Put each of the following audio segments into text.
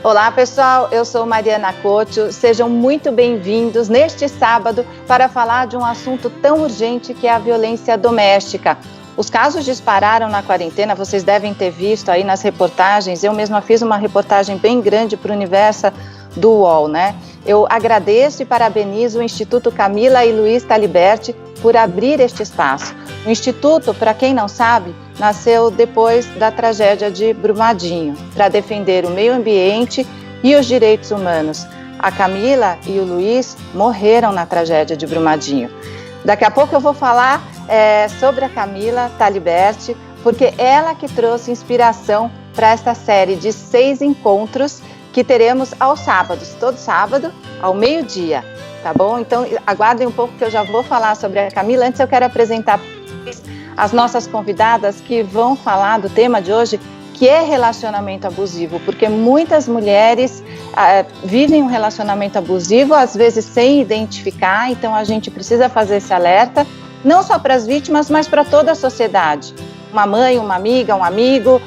Olá pessoal, eu sou Mariana Couto, sejam muito bem-vindos neste sábado para falar de um assunto tão urgente que é a violência doméstica. Os casos dispararam na quarentena, vocês devem ter visto aí nas reportagens, eu mesma fiz uma reportagem bem grande para o Universo do UOL, né? Eu agradeço e parabenizo o Instituto Camila e Luiz Taliberti por abrir este espaço. O Instituto, para quem não sabe, nasceu depois da tragédia de Brumadinho, para defender o meio ambiente e os direitos humanos. A Camila e o Luiz morreram na tragédia de Brumadinho. Daqui a pouco eu vou falar sobre a Camila Taliberti, porque ela que trouxe inspiração para esta série de 6 encontros que teremos aos sábados, todo sábado, ao meio-dia, tá bom? Então, aguardem um pouco que eu já vou falar sobre a Camila. Antes eu quero apresentar as nossas convidadas que vão falar do tema de hoje, que é relacionamento abusivo, porque muitas mulheres vivem um relacionamento abusivo, às vezes sem identificar, então a gente precisa fazer esse alerta, não só para as vítimas, mas para toda a sociedade. Uma mãe, uma amiga, um amigo,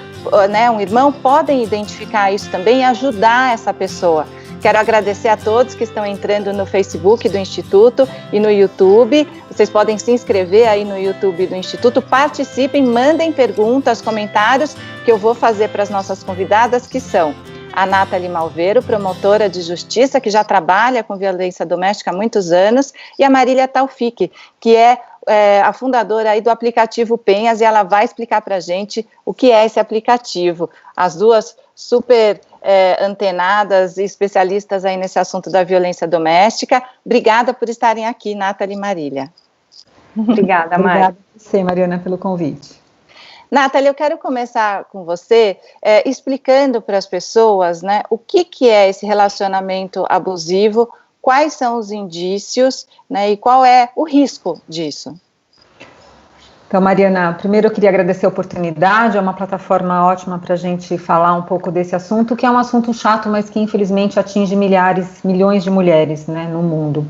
né, um irmão, podem identificar isso também e ajudar essa pessoa. Quero agradecer a todos que estão entrando no Facebook do Instituto e no YouTube. Vocês podem se inscrever aí no YouTube do Instituto, participem, mandem perguntas, comentários que eu vou fazer para as nossas convidadas, que são a Nathalie Malveiro, promotora de justiça, que já trabalha com violência doméstica há muitos anos, e a Marília Taufik, que é a fundadora aí do aplicativo Penhas, e ela vai explicar para a gente o que é esse aplicativo. As duas super antenadas e especialistas aí nesse assunto da violência doméstica. Obrigada por estarem aqui, Nathalie e Marília. Obrigada, Mari. Obrigada a você, Mariana, pelo convite. Nathalie, eu quero começar com você explicando para as pessoas, né, o que é esse relacionamento abusivo, quais são os indícios, né, e qual é o risco disso. Então, Mariana, primeiro eu queria agradecer a oportunidade, é uma plataforma ótima para a gente falar um pouco desse assunto, que é um assunto chato, mas que infelizmente atinge milhões de mulheres, né, no mundo.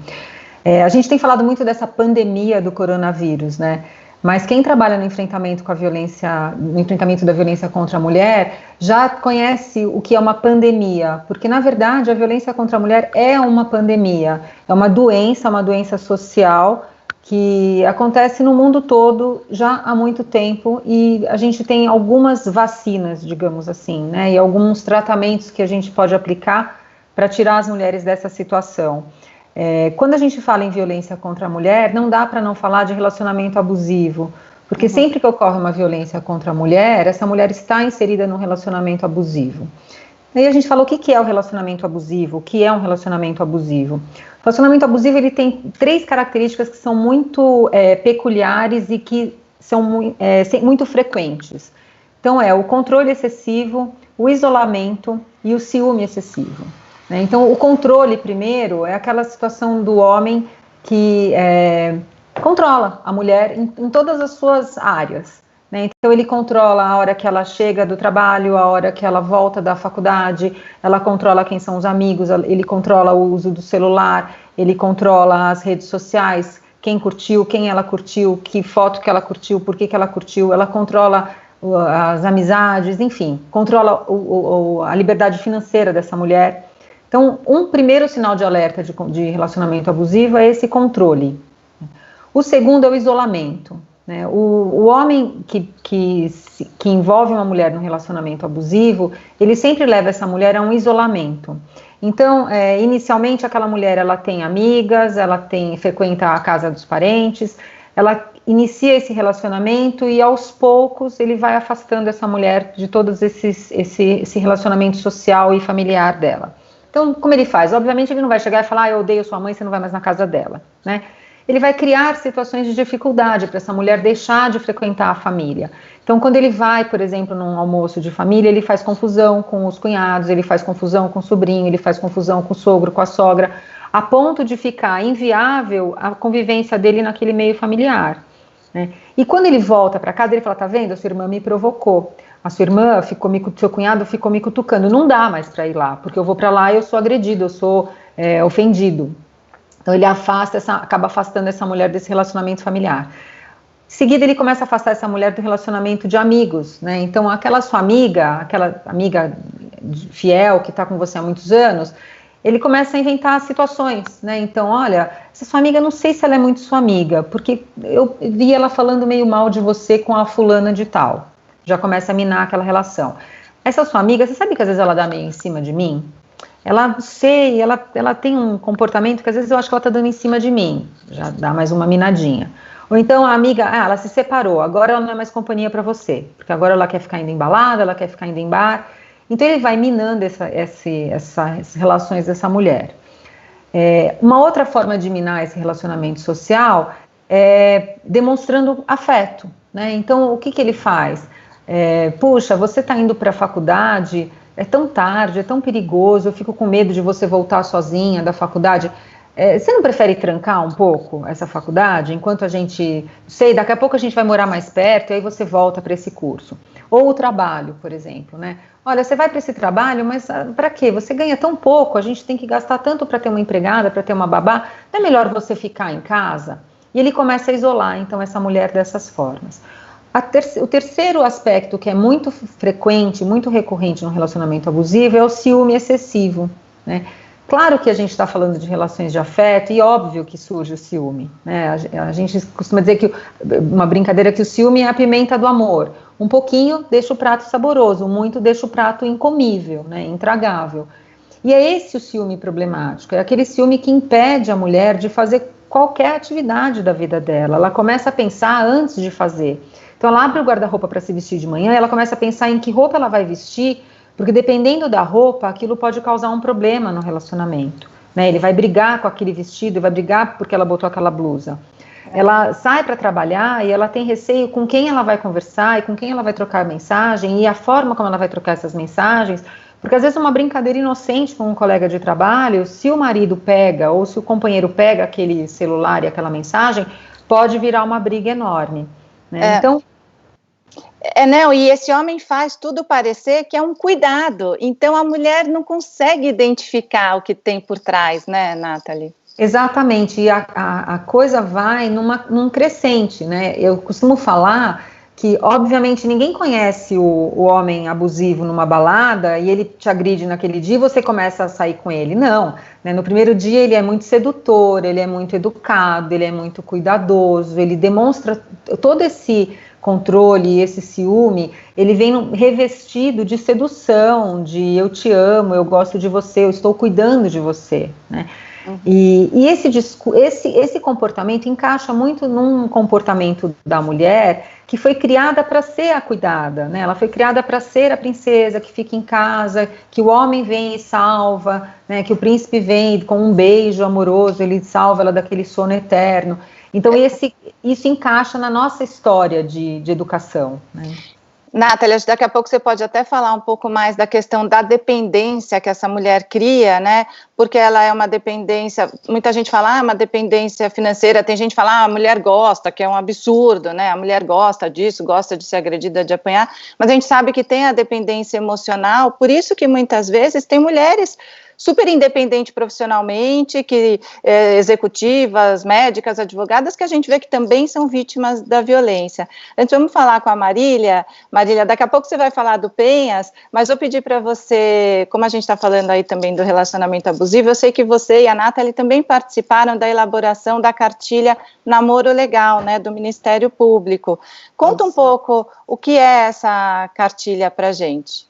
A gente tem falado muito dessa pandemia do coronavírus, né, mas quem trabalha no enfrentamento com a violência, no enfrentamento da violência contra a mulher, já conhece o que é uma pandemia, porque na verdade a violência contra a mulher é uma pandemia, é uma doença social, que acontece no mundo todo já há muito tempo e a gente tem algumas vacinas, digamos assim, né, e alguns tratamentos que a gente pode aplicar para tirar as mulheres dessa situação. Quando a gente fala em violência contra a mulher, não dá para não falar de relacionamento abusivo, porque sempre que ocorre uma violência contra a mulher, essa mulher está inserida num relacionamento abusivo. Aí a gente falou o que é o relacionamento abusivo, o que é um relacionamento abusivo. O relacionamento abusivo ele tem 3 características que são muito peculiares e que são muito frequentes. Então o controle excessivo, o isolamento e o ciúme excessivo. Né? Então o controle primeiro é aquela situação do homem que controla a mulher em todas as suas áreas. Então ele controla a hora que ela chega do trabalho, a hora que ela volta da faculdade, ela controla quem são os amigos, ele controla o uso do celular, ele controla as redes sociais, quem curtiu, quem ela curtiu, que foto que ela curtiu, por que ela curtiu, ela controla as amizades, enfim, controla a liberdade financeira dessa mulher. Então, um primeiro sinal de alerta de relacionamento abusivo é esse controle. O segundo é o isolamento. Né? O homem que envolve uma mulher num relacionamento abusivo, ele sempre leva essa mulher a um isolamento. Então, inicialmente aquela mulher ela tem amigas, frequenta a casa dos parentes, ela inicia esse relacionamento e aos poucos ele vai afastando essa mulher de todos esse relacionamento social e familiar dela. Então, como ele faz? Obviamente ele não vai chegar e falar, eu odeio sua mãe, você não vai mais na casa dela, né? Ele vai criar situações de dificuldade para essa mulher deixar de frequentar a família. Então, quando ele vai, por exemplo, num almoço de família, ele faz confusão com os cunhados, ele faz confusão com o sobrinho, ele faz confusão com o sogro, com a sogra, a ponto de ficar inviável a convivência dele naquele meio familiar. Né? E quando ele volta para casa, ele fala, tá vendo, a sua irmã me provocou. A sua irmã seu cunhado ficou me cutucando, não dá mais para ir lá, porque eu vou para lá e eu sou agredido, eu sou ofendido. Então ele acaba afastando essa mulher desse relacionamento familiar. Em seguida ele começa a afastar essa mulher do relacionamento de amigos, né? Então aquela sua amiga, aquela amiga fiel, que está com você há muitos anos, ele começa a inventar situações, né? Então, olha, essa sua amiga, não sei se ela é muito sua amiga, porque eu vi ela falando meio mal de você com a fulana de tal. Já começa a minar aquela relação. Essa sua amiga, você sabe que às vezes ela dá meio em cima de mim? Ela tem um comportamento que às vezes eu acho que ela tá dando em cima de mim. Já dá mais uma minadinha. Ou então a amiga, ela se separou, agora ela não é mais companhia para você, porque agora ela quer ficar indo em balada, ela quer ficar indo em bar. Então ele vai minando essas relações dessa mulher. Uma outra forma de minar esse relacionamento social é demonstrando afeto, né? Então o que ele faz? Puxa, você está indo para a faculdade, é tão tarde, é tão perigoso, eu fico com medo de você voltar sozinha da faculdade. Você não prefere trancar um pouco essa faculdade, enquanto a gente, daqui a pouco a gente vai morar mais perto, e aí você volta para esse curso. Ou o trabalho, por exemplo, né? Olha, você vai para esse trabalho, mas para quê? Você ganha tão pouco, a gente tem que gastar tanto para ter uma empregada, para ter uma babá, não é melhor você ficar em casa? E ele começa a isolar, então, essa mulher dessas formas. O terceiro aspecto que é muito frequente, muito recorrente no relacionamento abusivo é o ciúme excessivo, né? Claro que a gente está falando de relações de afeto e óbvio que surge o ciúme, né? A gente costuma dizer que, uma brincadeira, que o ciúme é a pimenta do amor. Um pouquinho deixa o prato saboroso, muito deixa o prato incomível, né? Intragável. E é esse o ciúme problemático, é aquele ciúme que impede a mulher de fazer qualquer atividade da vida dela. Ela começa a pensar antes de fazer. Então ela abre o guarda-roupa para se vestir de manhã, ela começa a pensar em que roupa ela vai vestir, porque dependendo da roupa, aquilo pode causar um problema no relacionamento, né? Ele vai brigar com aquele vestido, vai brigar porque ela botou aquela blusa. Ela sai para trabalhar e ela tem receio com quem ela vai conversar e com quem ela vai trocar mensagem e a forma como ela vai trocar essas mensagens, porque às vezes uma brincadeira inocente com um colega de trabalho, se o marido pega ou se o companheiro pega aquele celular e aquela mensagem, pode virar uma briga enorme, né? Então... Não, e esse homem faz tudo parecer que é um cuidado, então a mulher não consegue identificar o que tem por trás, né, Nathalie? Exatamente, e a coisa vai num crescente, né? Eu costumo falar que, obviamente, ninguém conhece o homem abusivo numa balada e ele te agride naquele dia e você começa a sair com ele. Não, né? No primeiro dia ele é muito sedutor, ele é muito educado, ele é muito cuidadoso, ele demonstra todo esse controle, esse ciúme, ele vem revestido de sedução, de eu te amo, eu gosto de você, eu estou cuidando de você, né? E esse comportamento encaixa muito num comportamento da mulher que foi criada para ser a cuidada, né? Ela foi criada para ser a princesa que fica em casa, que o homem vem e salva, né? Que o príncipe vem com um beijo amoroso, ele salva ela daquele sono eterno. Então isso encaixa na nossa história de educação, né? Nathalie, daqui a pouco você pode até falar um pouco mais da questão da dependência que essa mulher cria, né? Porque ela é uma dependência, muita gente fala, uma dependência financeira, tem gente que fala, a mulher gosta, que é um absurdo, né? A mulher gosta disso, gosta de ser agredida, de apanhar, mas a gente sabe que tem a dependência emocional, por isso que muitas vezes tem mulheres super independente profissionalmente, que executivas, médicas, advogadas, que a gente vê que também são vítimas da violência. Antes, vamos falar com a Marília. Marília, daqui a pouco você vai falar do Penhas, mas vou pedir para você, como a gente está falando aí também do relacionamento abusivo, eu sei que você e a Nathalie também participaram da elaboração da cartilha Namoro Legal, né, do Ministério Público. Conta um pouco o que é essa cartilha para a gente.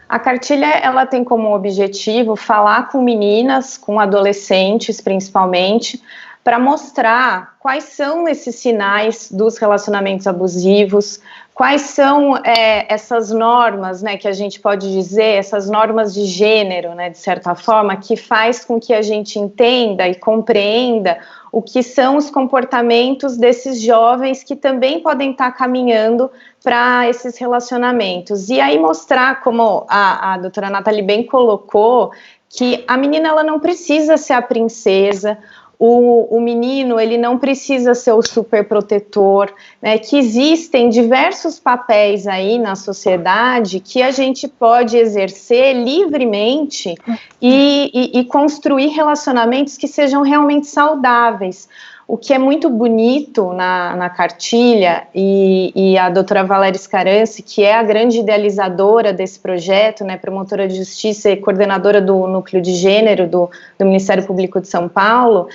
A cartilha, ela tem como objetivo falar com meninas, com adolescentes principalmente, para mostrar quais são esses sinais dos relacionamentos abusivos, quais são essas normas, né, que a gente pode dizer, essas normas de gênero, né, de certa forma, que faz com que a gente entenda e compreenda o que são os comportamentos desses jovens que também podem estar caminhando para esses relacionamentos. E aí mostrar, como a doutora Nathalie bem colocou, que a menina ela não precisa ser a princesa, o menino ele não precisa ser o super protetor, né, que existem diversos papéis aí na sociedade que a gente pode exercer livremente e construir relacionamentos que sejam realmente saudáveis. o que é muito bonito na cartilha, e a doutora Valéria Scaranci, que é a grande idealizadora desse projeto, né, promotora de justiça e coordenadora do Núcleo de Gênero do Ministério Público de São Paulo,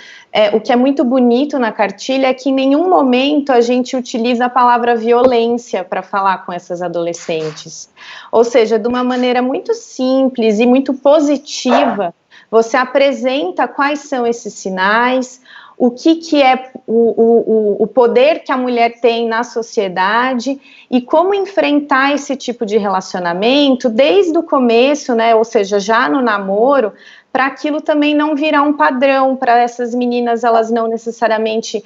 o que é muito bonito na cartilha é que em nenhum momento a gente utiliza a palavra violência para falar com essas adolescentes. Ou seja, de uma maneira muito simples e muito positiva, você apresenta quais são esses sinais, o que é o poder que a mulher tem na sociedade e como enfrentar esse tipo de relacionamento desde o começo, né, ou seja, já no namoro, para aquilo também não virar um padrão, para essas meninas elas não necessariamente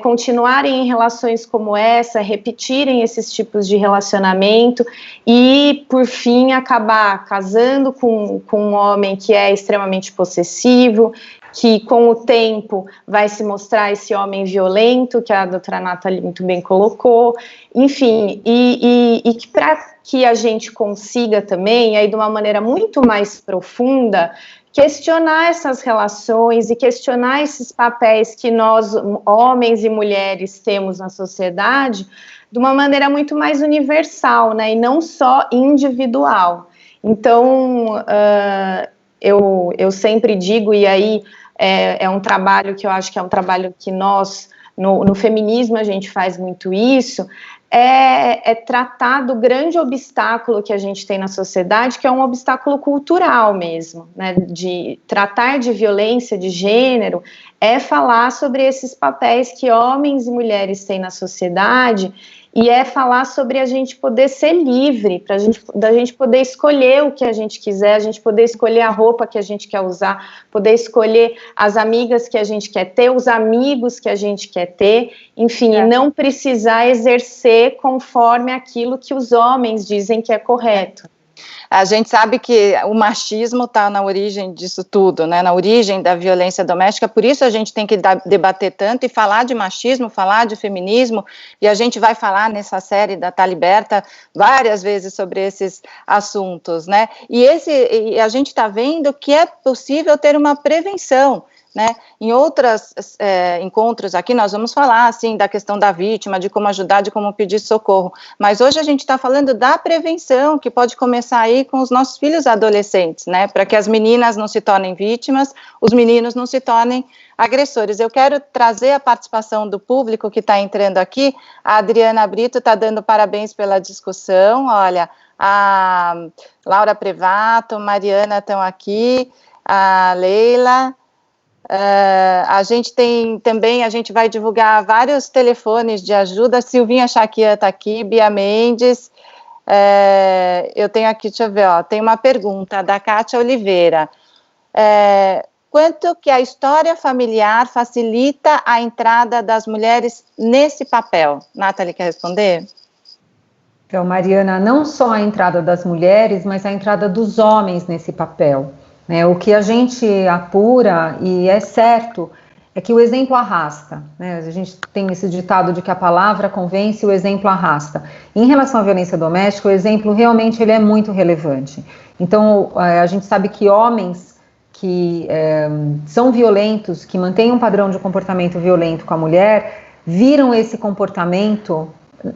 continuarem em relações como essa, repetirem esses tipos de relacionamento e, por fim, acabar casando com um homem que é extremamente possessivo, que com o tempo vai se mostrar esse homem violento, que a doutora Nathalie muito bem colocou, enfim, e que para que a gente consiga também, aí de uma maneira muito mais profunda, questionar essas relações e questionar esses papéis que nós, homens e mulheres, temos na sociedade, de uma maneira muito mais universal, né, e não só individual. Então, eu sempre digo, e aí é um trabalho que eu acho que é um trabalho que nós, no feminismo, a gente faz muito isso, tratar do grande obstáculo que a gente tem na sociedade, que é um obstáculo cultural mesmo, né, de tratar de violência de gênero, é falar sobre esses papéis que homens e mulheres têm na sociedade, e é falar sobre a gente poder ser livre, da gente poder escolher o que a gente quiser, a gente poder escolher a roupa que a gente quer usar, poder escolher as amigas que a gente quer ter, os amigos que a gente quer ter, enfim, e não precisar exercer conforme aquilo que os homens dizem que é correto. A gente sabe que o machismo está na origem disso tudo, né? Na origem da violência doméstica, por isso a gente tem que debater tanto e falar de machismo, falar de feminismo, e a gente vai falar nessa série da Tá Liberta várias vezes sobre esses assuntos, né? E a gente está vendo que é possível ter uma prevenção, né? Em outros encontros aqui nós vamos falar assim da questão da vítima, de como ajudar, de como pedir socorro, mas hoje a gente está falando da prevenção, que pode começar aí com os nossos filhos adolescentes, né? Para que as meninas não se tornem vítimas, os meninos não se tornem agressores. Eu quero trazer a participação do público que está entrando aqui. A Adriana Brito está dando parabéns pela discussão, olha, a Laura Prevato, Mariana estão aqui, a Leila. A gente tem também, a gente vai divulgar vários telefones de ajuda. Silvinha Chaquian está aqui, Bia Mendes, eu tenho aqui, deixa eu ver, tem uma pergunta da Kátia Oliveira, quanto que a história familiar facilita a entrada das mulheres nesse papel? Nathalie, quer responder? Então, Mariana, não só a entrada das mulheres, mas a entrada dos homens nesse papel. O que a gente apura, e é certo, é que o exemplo arrasta, né? A gente tem esse ditado de que a palavra convence, o exemplo arrasta. Em relação à violência doméstica, o exemplo realmente ele é muito relevante. Então, a gente sabe que homens que são violentos, que mantêm um padrão de comportamento violento com a mulher, viram esse comportamento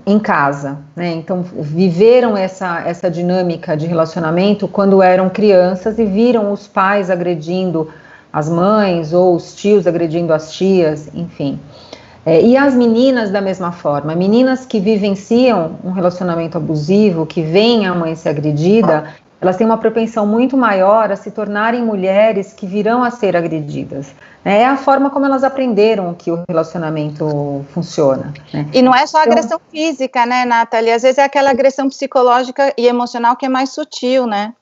em casa, né? Então viveram essa dinâmica de relacionamento quando eram crianças e viram os pais agredindo as mães ou os tios agredindo as tias, enfim. E as meninas da mesma forma, meninas que vivenciam um relacionamento abusivo, que veem a mãe ser agredida, elas têm uma propensão muito maior a se tornarem mulheres que virão a ser agredidas. É a forma como elas aprenderam que o relacionamento funciona, né? E não é só agressão física, né, Nathalie? Às vezes é aquela agressão psicológica e emocional que é mais sutil, né?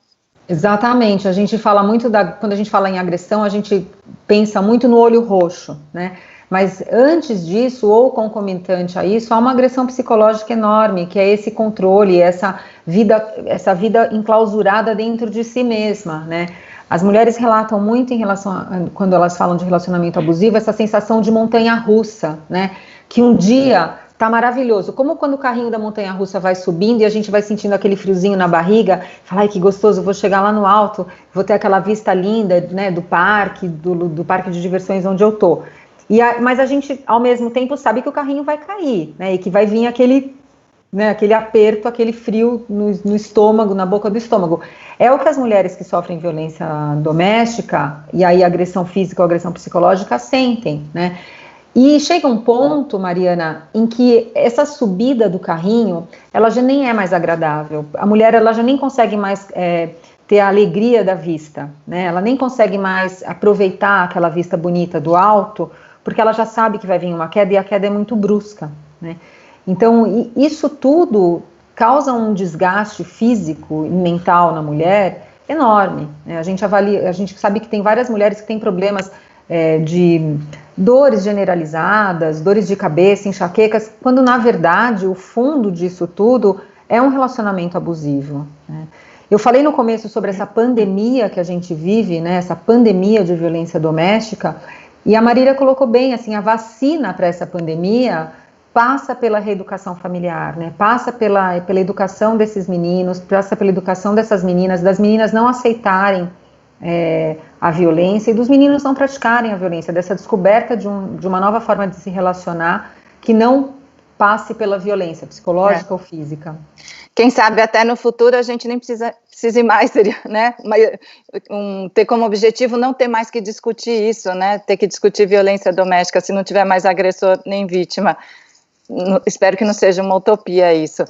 Exatamente. A gente fala muito quando a gente fala em agressão, a gente pensa muito no olho roxo, né? Mas antes disso, ou concomitante a isso, há uma agressão psicológica enorme, que é esse controle, essa vida enclausurada dentro de si mesma, né? As mulheres relatam muito quando elas falam de relacionamento abusivo, essa sensação de montanha-russa, né? Que um dia tá maravilhoso, como quando o carrinho da montanha-russa vai subindo e a gente vai sentindo aquele friozinho na barriga, fala, ai que gostoso, vou chegar lá no alto, vou ter aquela vista linda, né, do parque de diversões onde eu tô. Mas a gente, ao mesmo tempo, sabe que o carrinho vai cair, né? E que vai vir aquele aperto, aquele frio no estômago, na boca do estômago. É o que as mulheres que sofrem violência doméstica, e aí agressão física ou agressão psicológica, sentem, né? E chega um ponto, Mariana, em que essa subida do carrinho, ela já nem é mais agradável. A mulher, ela já nem consegue mais ter a alegria da vista, né? Ela nem consegue mais aproveitar aquela vista bonita do alto, porque ela já sabe que vai vir uma queda, e a queda é muito brusca, né? Então, isso tudo causa um desgaste físico e mental na mulher enorme, né? A gente sabe que tem várias mulheres que têm problemas de dores generalizadas, dores de cabeça, enxaquecas, quando na verdade o fundo disso tudo é um relacionamento abusivo, né? Eu falei no começo sobre essa pandemia que a gente vive, né, essa pandemia de violência doméstica, e a Marília colocou bem, assim, a vacina para essa pandemia passa pela reeducação familiar, né? Passa pela educação desses meninos, passa pela educação dessas meninas, das meninas não aceitarem a violência e dos meninos não praticarem a violência, dessa descoberta de uma nova forma de se relacionar que não passe pela violência psicológica ou física. Quem sabe até no futuro a gente nem precise mais, né? Ter como objetivo não ter mais que discutir isso, né? Ter que discutir violência doméstica se não tiver mais agressor nem vítima. Espero que não seja uma utopia isso.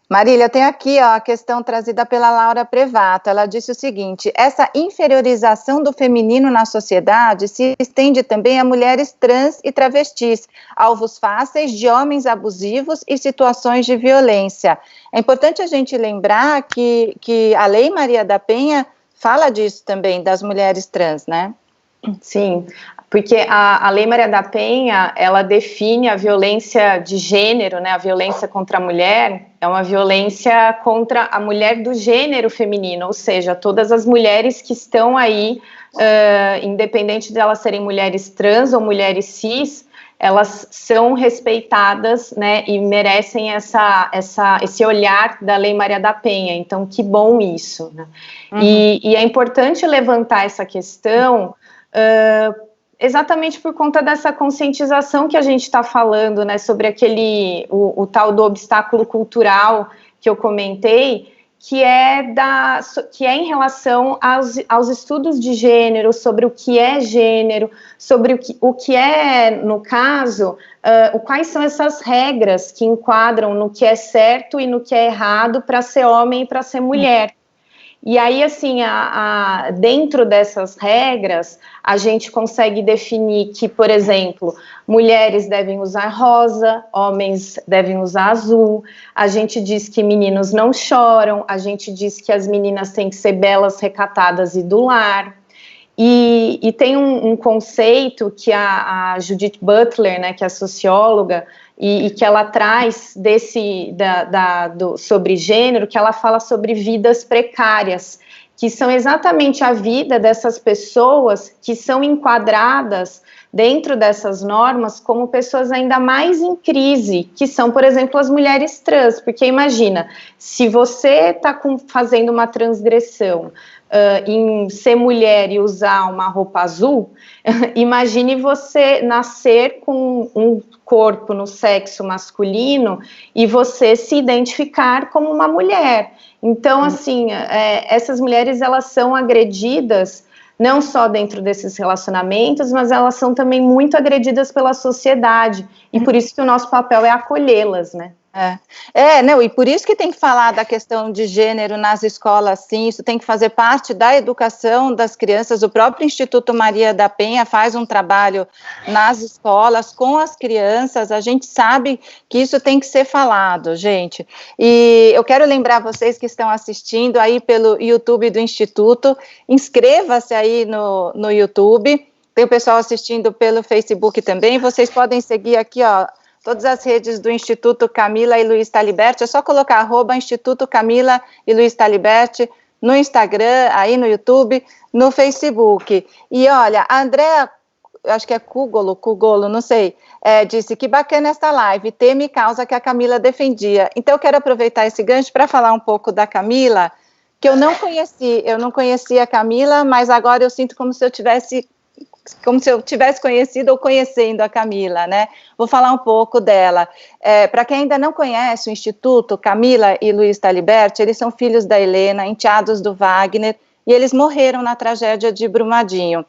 Marília, tem aqui a questão trazida pela Laura Prevato. Ela disse o seguinte: essa inferiorização do feminino na sociedade se estende também a mulheres trans e travestis, alvos fáceis de homens abusivos e situações de violência. É importante a gente lembrar que a Lei Maria da Penha fala disso também, das mulheres trans, né? Sim, porque a Lei Maria da Penha, ela define a violência de gênero, né? A violência contra a mulher é uma violência contra a mulher do gênero feminino, ou seja, todas as mulheres que estão aí, independente de elas serem mulheres trans ou mulheres cis, elas são respeitadas, né, e merecem esse olhar da Lei Maria da Penha. Então, que bom isso, né? Uhum. E é importante levantar essa questão exatamente por conta dessa conscientização que a gente está falando, né, sobre o tal do obstáculo cultural que eu comentei, que é em relação aos estudos de gênero, sobre o que é gênero, sobre o que é, no caso, quais são essas regras que enquadram no que é certo e no que é errado para ser homem e para ser mulher. E aí, assim, dentro dessas regras, a gente consegue definir que, por exemplo, mulheres devem usar rosa, homens devem usar azul, a gente diz que meninos não choram, a gente diz que as meninas têm que ser belas, recatadas e do lar. E tem um conceito que a Judith Butler, né, que é socióloga, e que ela traz sobre gênero, que ela fala sobre vidas precárias, que são exatamente a vida dessas pessoas que são enquadradas dentro dessas normas como pessoas ainda mais em crise, que são, por exemplo, as mulheres trans, porque imagina, se você está fazendo uma transgressão em ser mulher e usar uma roupa azul, imagine você nascer com um corpo no sexo masculino e você se identificar como uma mulher. Então, assim, essas mulheres, elas são agredidas não só dentro desses relacionamentos, mas elas são também muito agredidas pela sociedade, e por isso que o nosso papel é acolhê-las, né? Não, e por isso que tem que falar da questão de gênero nas escolas, sim, isso tem que fazer parte da educação das crianças. O próprio Instituto Maria da Penha faz um trabalho nas escolas com as crianças, a gente sabe que isso tem que ser falado, gente. E eu quero lembrar vocês que estão assistindo aí pelo YouTube do Instituto, inscreva-se aí no YouTube, tem o pessoal assistindo pelo Facebook também, vocês podem seguir aqui, ó, todas as redes do Instituto Camila e Luiz Taliberti, é só colocar @Instituto Camila e Luiz Taliberti no Instagram, aí no YouTube, no Facebook. E olha, a Andréa, acho que é Cugolo, não sei, disse que bacana esta live, tema e causa que a Camila defendia. Então eu quero aproveitar esse gancho para falar um pouco da Camila, que eu não conhecia a Camila, mas agora eu sinto como se eu tivesse como se eu tivesse conhecido ou conhecendo a Camila, né? Vou falar um pouco dela. Para quem ainda não conhece o Instituto, Camila e Luiz Taliberti, eles são filhos da Helena, enteados do Wagner, e eles morreram na tragédia de Brumadinho.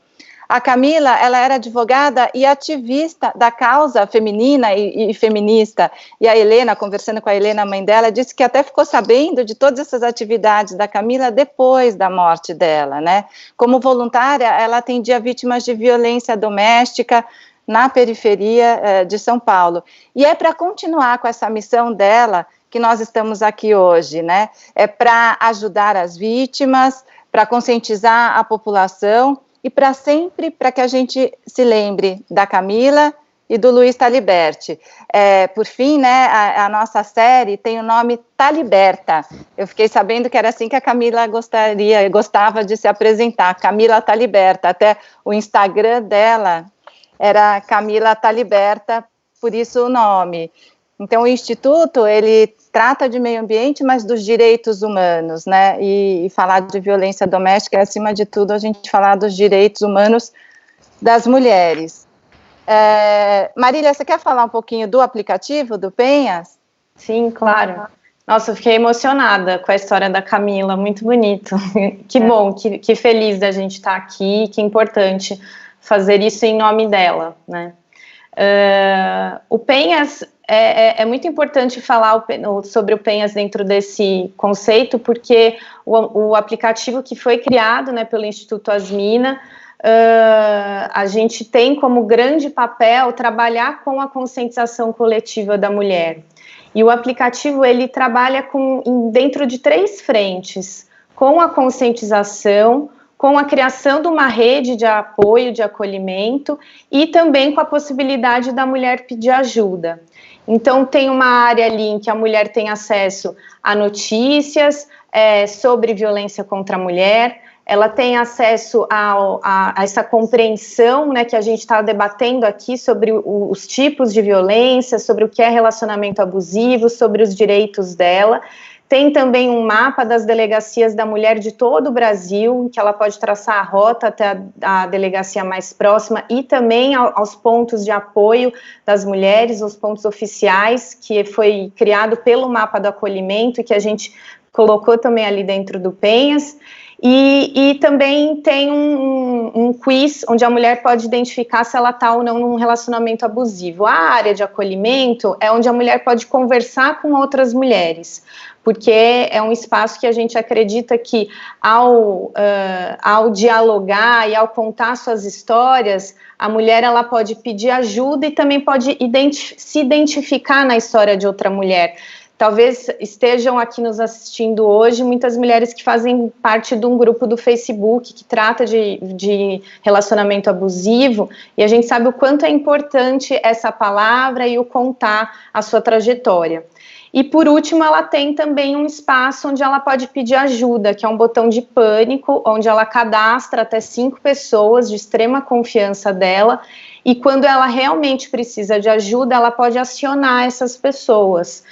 A Camila, ela era advogada e ativista da causa feminina e feminista. E a Helena, conversando com a Helena, a mãe dela, disse que até ficou sabendo de todas essas atividades da Camila depois da morte dela, né? Como voluntária, ela atendia vítimas de violência doméstica na periferia de São Paulo. E é para continuar com essa missão dela que nós estamos aqui hoje, né? É para ajudar as vítimas, para conscientizar a população, e para que a gente se lembre da Camila e do Luiz Taliberti. Por fim, né, a nossa série tem o nome Taliberta. Eu fiquei sabendo que era assim que a Camila gostava de se apresentar, Camila Taliberta. Até o Instagram dela era Camila Taliberta, por isso o nome. Então, o Instituto, ele trata de meio ambiente, mas dos direitos humanos, né? E falar de violência doméstica é, acima de tudo, a gente falar dos direitos humanos das mulheres. Marília, você quer falar um pouquinho do aplicativo do Penhas? Sim, claro. Nossa, eu fiquei emocionada com a história da Camila, muito bonito. Que bom, que feliz da gente estar aqui, que importante fazer isso em nome dela, né? O Penhas, é muito importante falar sobre o Penhas dentro desse conceito, porque o aplicativo que foi criado, né, pelo Instituto Asmina, a gente tem como grande papel trabalhar com a conscientização coletiva da mulher. E o aplicativo, ele trabalha dentro de 3 frentes, com a conscientização, com a criação de uma rede de apoio, de acolhimento, e também com a possibilidade da mulher pedir ajuda. Então, tem uma área ali em que a mulher tem acesso a notícias sobre violência contra a mulher, ela tem acesso a essa compreensão, né, que a gente está debatendo aqui sobre os tipos de violência, sobre o que é relacionamento abusivo, sobre os direitos dela. Tem também um mapa das delegacias da mulher de todo o Brasil, que ela pode traçar a rota até a delegacia mais próxima, e também aos pontos de apoio das mulheres, os pontos oficiais, que foi criado pelo mapa do acolhimento, que a gente colocou também ali dentro do Penhas. E também tem um quiz onde a mulher pode identificar se ela está ou não num relacionamento abusivo. A área de acolhimento é onde a mulher pode conversar com outras mulheres, porque é um espaço que a gente acredita que ao dialogar e ao contar suas histórias, a mulher ela pode pedir ajuda e também pode se identificar na história de outra mulher. Talvez estejam aqui nos assistindo hoje muitas mulheres que fazem parte de um grupo do Facebook que trata de relacionamento abusivo, e a gente sabe o quanto é importante essa palavra e o contar a sua trajetória. E por último, ela tem também um espaço onde ela pode pedir ajuda, que é um botão de pânico, onde ela cadastra até 5 pessoas de extrema confiança dela, e quando ela realmente precisa de ajuda, ela pode acionar essas pessoas.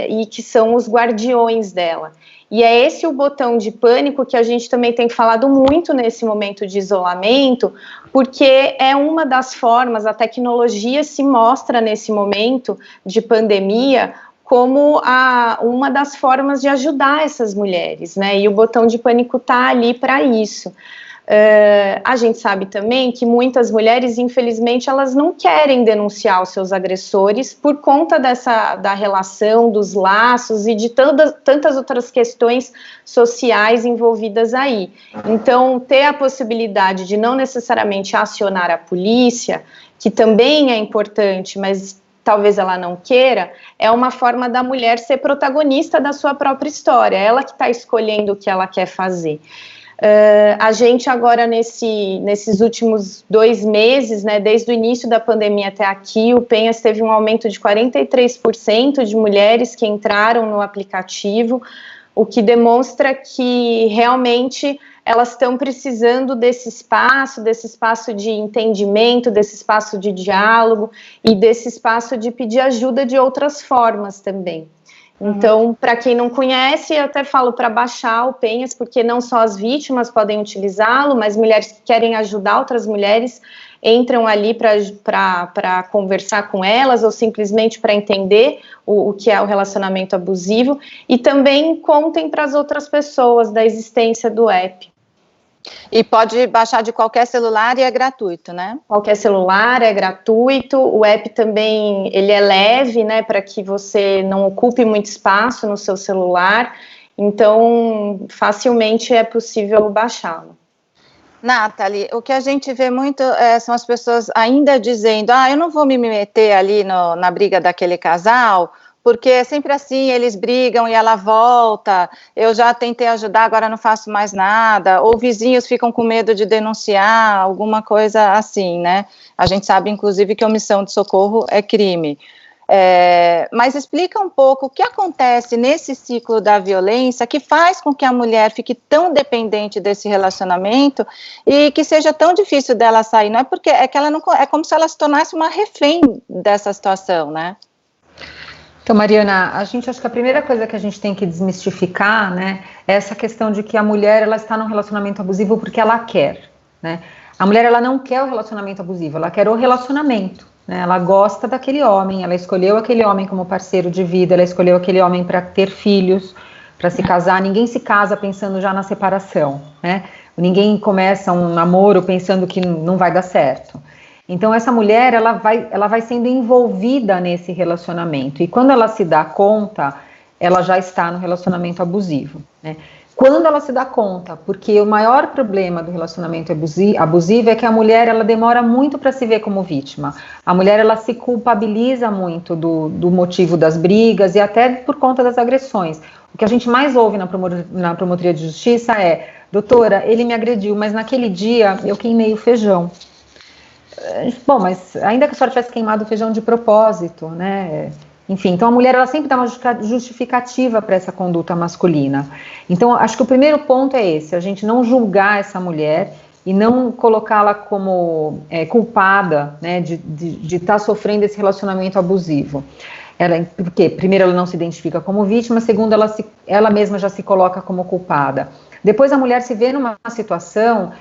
E que são os guardiões dela. E é esse o botão de pânico que a gente também tem falado muito nesse momento de isolamento, porque é uma das formas, a tecnologia se mostra nesse momento de pandemia como uma das formas de ajudar essas mulheres, né? E o botão de pânico está ali para isso. A gente sabe também que muitas mulheres, infelizmente, elas não querem denunciar os seus agressores por conta da relação, dos laços e de tantas outras questões sociais envolvidas aí. Então, ter a possibilidade de não necessariamente acionar a polícia, que também é importante, mas talvez ela não queira, é uma forma da mulher ser protagonista da sua própria história, ela que está escolhendo o que ela quer fazer. A gente agora nesses últimos 2 meses, né, desde o início da pandemia até aqui, o Penhas teve um aumento de 43% de mulheres que entraram no aplicativo, o que demonstra que realmente elas estão precisando desse espaço de entendimento, desse espaço de diálogo e desse espaço de pedir ajuda de outras formas também. Então, para quem não conhece, eu até falo para baixar o Penhas, porque não só as vítimas podem utilizá-lo, mas mulheres que querem ajudar outras mulheres entram ali para conversar com elas ou simplesmente para entender o que é o relacionamento abusivo, e também contem para as outras pessoas da existência do app. E pode baixar de qualquer celular e é gratuito, né? Qualquer celular, é gratuito. O app também, ele é leve, né, para que você não ocupe muito espaço no seu celular. Então, facilmente é possível baixá-lo. Nathalie, o que a gente vê muito são as pessoas ainda dizendo, eu não vou me meter ali na briga daquele casal, porque é sempre assim, eles brigam e ela volta, eu já tentei ajudar, agora não faço mais nada, ou vizinhos ficam com medo de denunciar, alguma coisa assim, né? A gente sabe, inclusive, que omissão de socorro é crime. Mas explica um pouco o que acontece nesse ciclo da violência que faz com que a mulher fique tão dependente desse relacionamento e que seja tão difícil dela sair. Não é porque é que ela não, é como se ela se tornasse uma refém dessa situação, né? Então, Mariana, a gente acha que a primeira coisa que a gente tem que desmistificar, né, é essa questão de que a mulher, ela está num relacionamento abusivo porque ela quer, né? A mulher, ela não quer o relacionamento abusivo, ela quer o relacionamento, né? Ela gosta daquele homem, ela escolheu aquele homem como parceiro de vida, ela escolheu aquele homem para ter filhos, para se casar. Ninguém se casa pensando já na separação, né? Ninguém começa um namoro pensando que não vai dar certo. Então, essa mulher, ela vai sendo envolvida nesse relacionamento. E quando ela se dá conta, ela já está no relacionamento abusivo, né? Quando ela se dá conta, porque o maior problema do relacionamento abusivo é que a mulher, ela demora muito para se ver como vítima. A mulher, ela se culpabiliza muito do motivo das brigas e até por conta das agressões. O que a gente mais ouve na promotoria de justiça é: doutora, ele me agrediu, mas naquele dia eu queimei o feijão. Bom, mas ainda que a senhora tivesse queimado o feijão de propósito, né? Enfim, então a mulher, ela sempre dá uma justificativa para essa conduta masculina. Então, acho que o primeiro ponto é esse: a gente não julgar essa mulher e não colocá-la como culpada, né, de estar sofrendo esse relacionamento abusivo. Porque, primeiro, ela não se identifica como vítima, segundo, ela mesma já se coloca como culpada. Depois, a mulher se vê numa situação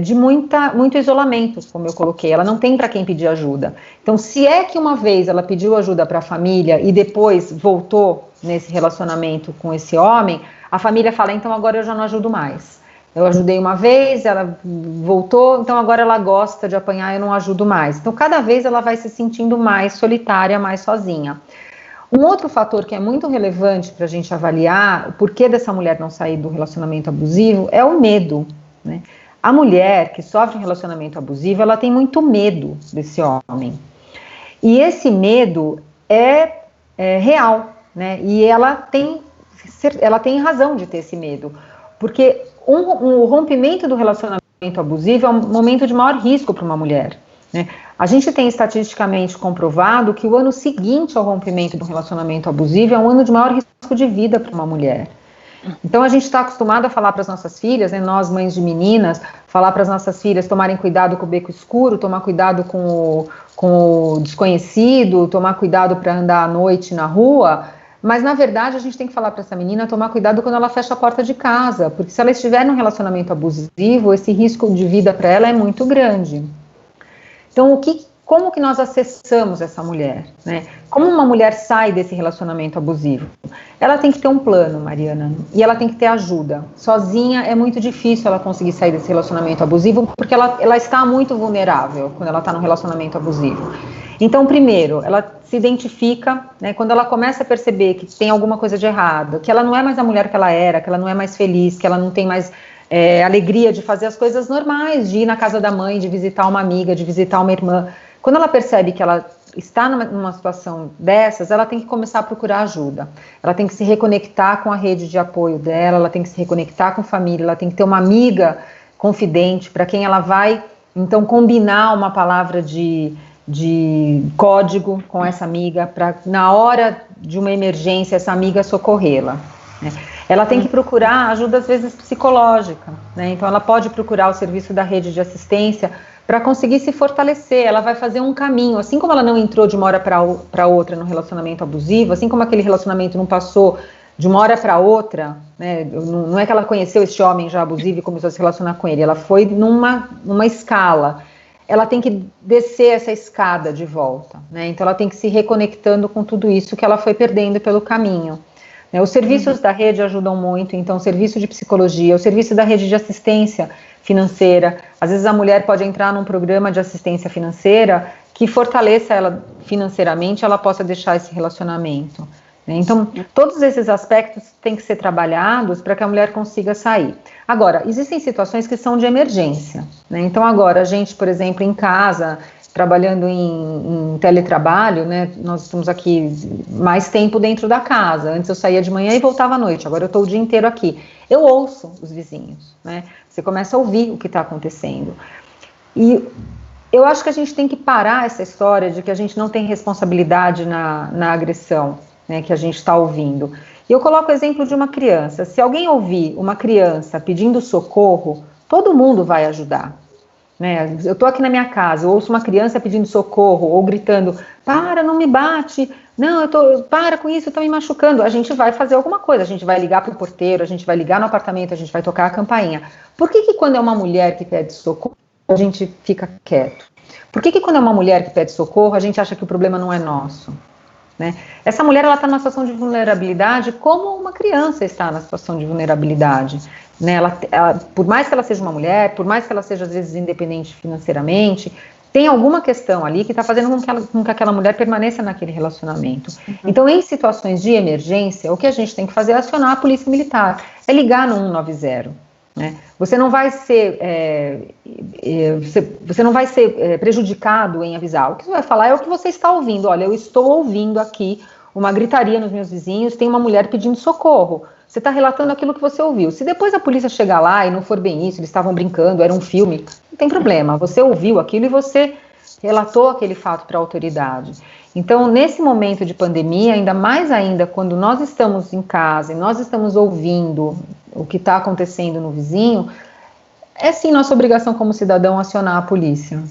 de muito isolamento, como eu coloquei, ela não tem para quem pedir ajuda. Então, se é que uma vez ela pediu ajuda para a família e depois voltou nesse relacionamento com esse homem, a família fala: então agora eu já não ajudo mais. Eu ajudei uma vez, ela voltou, então agora ela gosta de apanhar, eu não ajudo mais. Então, cada vez ela vai se sentindo mais solitária, mais sozinha. Um outro fator que é muito relevante para a gente avaliar o porquê dessa mulher não sair do relacionamento abusivo é o medo, né? A mulher que sofre um relacionamento abusivo, ela tem muito medo desse homem. E esse medo é real, né? E ela tem razão de ter esse medo. Porque o rompimento do relacionamento abusivo é um momento de maior risco para uma mulher, né? A gente tem estatisticamente comprovado que o ano seguinte ao rompimento do relacionamento abusivo é um ano de maior risco de vida para uma mulher. Então, a gente está acostumado a falar para as nossas filhas, né, nós mães de meninas, falar para as nossas filhas tomarem cuidado com o beco escuro, tomar cuidado com o desconhecido, tomar cuidado para andar à noite na rua, mas na verdade a gente tem que falar para essa menina tomar cuidado quando ela fecha a porta de casa, porque se ela estiver num relacionamento abusivo, esse risco de vida para ela é muito grande. Então, como que nós acessamos essa mulher, né? Como uma mulher sai desse relacionamento abusivo? Ela tem que ter um plano, Mariana, e ela tem que ter ajuda. Sozinha é muito difícil ela conseguir sair desse relacionamento abusivo, porque ela está muito vulnerável quando ela está no relacionamento abusivo. Então, primeiro, ela se identifica, né, quando ela começa a perceber que tem alguma coisa de errado, que ela não é mais a mulher que ela era, que ela não é mais feliz, que ela não tem mais alegria de fazer as coisas normais, de ir na casa da mãe, de visitar uma amiga, de visitar uma irmã. Quando ela percebe que ela está numa situação dessas, ela tem que começar a procurar ajuda. Ela tem que se reconectar com a rede de apoio dela, ela tem que se reconectar com a família, ela tem que ter uma amiga confidente para quem ela vai, então, combinar uma palavra de código com essa amiga para, na hora de uma emergência, essa amiga socorrê-la, né? Ela tem que procurar ajuda, às vezes, psicológica, né? Então, ela pode procurar o serviço da rede de assistência para conseguir se fortalecer. Ela vai fazer um caminho, assim como ela não entrou de uma hora para outra no relacionamento abusivo, assim como aquele relacionamento não passou de uma hora para outra, né? Não é que ela conheceu esse homem já abusivo e começou a se relacionar com ele, ela foi numa escala. Ela tem que descer essa escada de volta, né? Então ela tem que se reconectando com tudo isso que ela foi perdendo pelo caminho. Os serviços da rede ajudam muito, então o serviço de psicologia, o serviço da rede de assistência financeira, às vezes a mulher pode entrar num programa de assistência financeira que fortaleça ela financeiramente, ela possa deixar esse relacionamento. Então, todos esses aspectos têm que ser trabalhados para que a mulher consiga sair. Agora, existem situações que são de emergência, né? Então, agora, a gente, por exemplo, em casa, trabalhando em teletrabalho, né? Nós estamos aqui mais tempo dentro da casa. Antes eu saía de manhã e voltava à noite, agora eu estou o dia inteiro aqui. Eu ouço os vizinhos, né? Você começa a ouvir o que está acontecendo. E eu acho que a gente tem que parar essa história de que a gente não tem responsabilidade na agressão, né, que a gente está ouvindo. E eu coloco o exemplo de uma criança. Se alguém ouvir uma criança pedindo socorro, todo mundo vai ajudar, né? Eu estou aqui na minha casa, eu ouço uma criança pedindo socorro ou gritando, para, não me bate, não, para com isso, eu estou me machucando. A gente vai fazer alguma coisa, a gente vai ligar para o porteiro, a gente vai ligar no apartamento, a gente vai tocar a campainha. Por que quando é uma mulher que pede socorro, a gente fica quieto? Por que quando é uma mulher que pede socorro, a gente acha que o problema não é nosso? Né? Essa mulher está numa situação de vulnerabilidade como uma criança está na situação de vulnerabilidade. Né? Ela, por mais que ela seja uma mulher, por mais que ela seja às vezes independente financeiramente, tem alguma questão ali que está fazendo com que aquela mulher permaneça naquele relacionamento. Então, em situações de emergência, o que a gente tem que fazer é acionar a polícia militar, é ligar no 190. Né? Você não vai ser, prejudicado em avisar. O que você vai falar é o que você está ouvindo. Olha, eu estou ouvindo aqui uma gritaria nos meus vizinhos, tem uma mulher pedindo socorro. Você está relatando aquilo que você ouviu. Se depois a polícia chegar lá e não for bem isso, eles estavam brincando, era um filme, não tem problema. Você ouviu aquilo e você relatou aquele fato para a autoridade. Então, nesse momento de pandemia, ainda mais ainda quando nós estamos em casa e nós estamos ouvindo o que está acontecendo no vizinho, é sim nossa obrigação como cidadão acionar a polícia.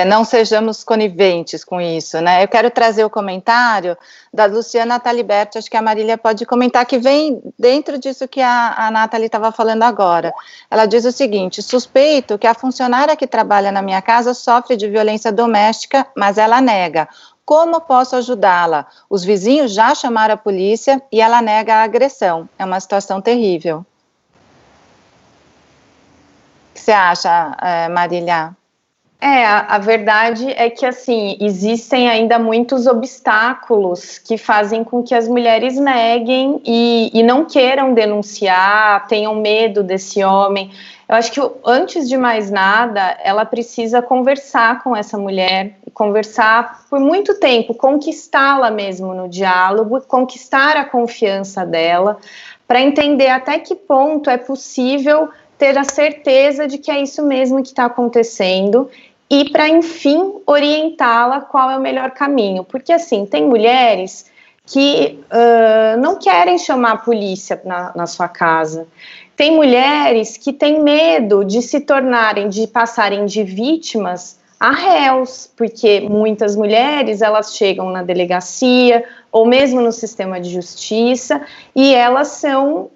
Não sejamos coniventes com isso, né? Eu quero trazer o comentário da Luciana Taliberti, acho que a Marília pode comentar, que vem dentro disso que a Nathalie estava falando agora. Ela diz o seguinte: suspeito que a funcionária que trabalha na minha casa sofre de violência doméstica, mas ela nega. Como posso ajudá-la? Os vizinhos já chamaram a polícia e ela nega a agressão. É uma situação terrível. O que você acha, Marília? A verdade é que, assim, existem ainda muitos obstáculos que fazem com que as mulheres neguem e não queiram denunciar, tenham medo desse homem. Eu acho que, antes de mais nada, ela precisa conversar com essa mulher, conversar por muito tempo, conquistá-la mesmo no diálogo, conquistar a confiança dela, para entender até que ponto é possível ter a certeza de que é isso mesmo que está acontecendo e para, enfim, orientá-la qual é o melhor caminho. Porque, assim, tem mulheres que não querem chamar a polícia na sua casa. Tem mulheres que têm medo de de passarem de vítimas a réus, porque muitas mulheres, elas chegam na delegacia ou mesmo no sistema de justiça e elas são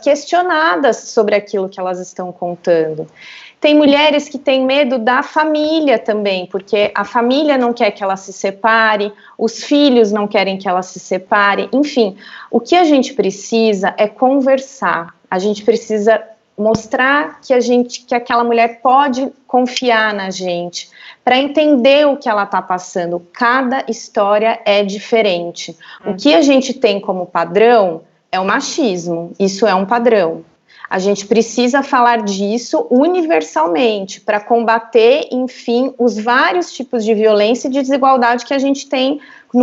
questionadas sobre aquilo que elas estão contando. Tem mulheres que têm medo da família também, porque a família não quer que ela se separe, os filhos não querem que ela se separe, enfim. O que a gente precisa é conversar, a gente precisa mostrar que aquela mulher pode confiar na gente, para entender o que ela está passando. Cada história é diferente. O que a gente tem como padrão é o machismo, isso é um padrão. A gente precisa falar disso universalmente para combater, enfim, os vários tipos de violência e de desigualdade que a gente tem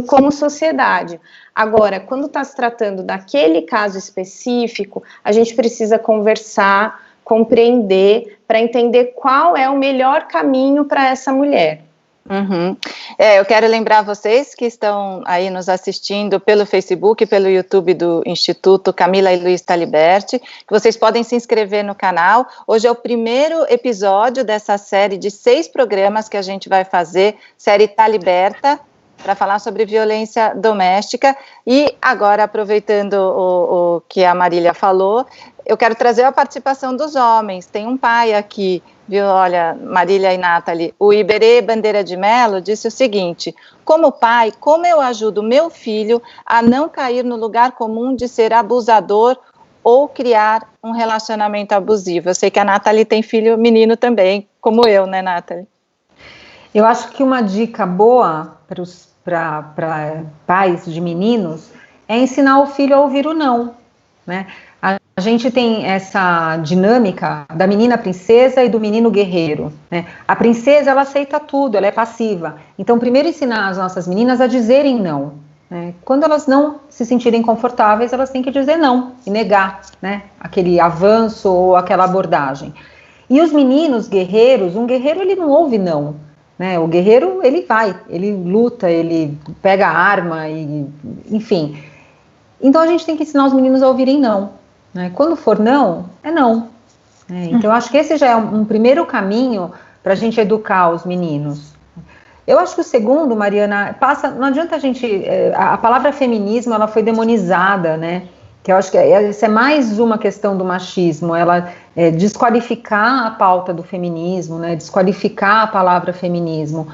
como sociedade. Agora, quando está se tratando daquele caso específico, a gente precisa conversar, compreender, para entender qual é o melhor caminho para essa mulher. Uhum. Eu quero lembrar vocês que estão aí nos assistindo pelo Facebook, pelo YouTube do Instituto Camila e Luiz Taliberti, que vocês podem se inscrever no canal. Hoje é o primeiro episódio dessa série de 6 programas que a gente vai fazer, série Taliberta, para falar sobre violência doméstica. E agora, aproveitando o que a Marília falou, eu quero trazer a participação dos homens. Tem um pai aqui, viu? Olha, Marília e Nathalie, o Iberê Bandeira de Mello disse o seguinte: como pai, como eu ajudo meu filho a não cair no lugar comum de ser abusador ou criar um relacionamento abusivo? Eu sei que a Nathalie tem filho menino também, como eu, né, Nathalie? Eu acho que uma dica boa para pais de meninos é ensinar o filho a ouvir o não, né? A gente tem essa dinâmica da menina princesa e do menino guerreiro, né? A princesa, ela aceita tudo, ela é passiva. Então, primeiro ensinar as nossas meninas a dizerem não, né? Quando elas não se sentirem confortáveis, elas têm que dizer não e negar, né, aquele avanço ou aquela abordagem. E os meninos guerreiros, um guerreiro, ele não ouve não, né? O guerreiro, ele vai, ele luta, ele pega a arma, e, enfim. Então, a gente tem que ensinar os meninos a ouvirem não. Quando for não, é não. Então, eu acho que esse já é um primeiro caminho para a gente educar os meninos. Eu acho que o segundo, Mariana, não adianta a gente... A palavra feminismo, ela foi demonizada, né? Que eu acho que essa é mais uma questão do machismo, ela desqualificar a pauta do feminismo, né? Desqualificar a palavra feminismo.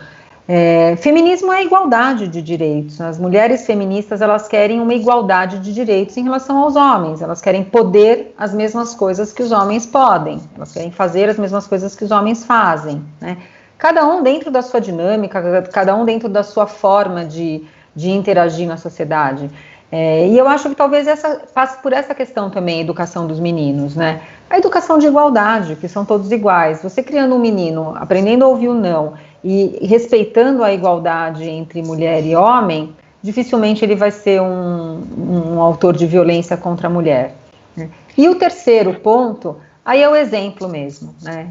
Feminismo é igualdade de direitos. As mulheres feministas, elas querem uma igualdade de direitos em relação aos homens. Elas querem poder as mesmas coisas que os homens podem. Elas querem fazer as mesmas coisas que os homens fazem, né? Cada um dentro da sua dinâmica, cada um dentro da sua forma de interagir na sociedade. E eu acho que talvez passe por essa questão também, a educação dos meninos, né? A educação de igualdade, que são todos iguais. Você criando um menino, aprendendo a ouvir o não, e respeitando a igualdade entre mulher e homem, dificilmente ele vai ser um autor de violência contra a mulher, né? E o terceiro ponto, aí é o exemplo mesmo, né?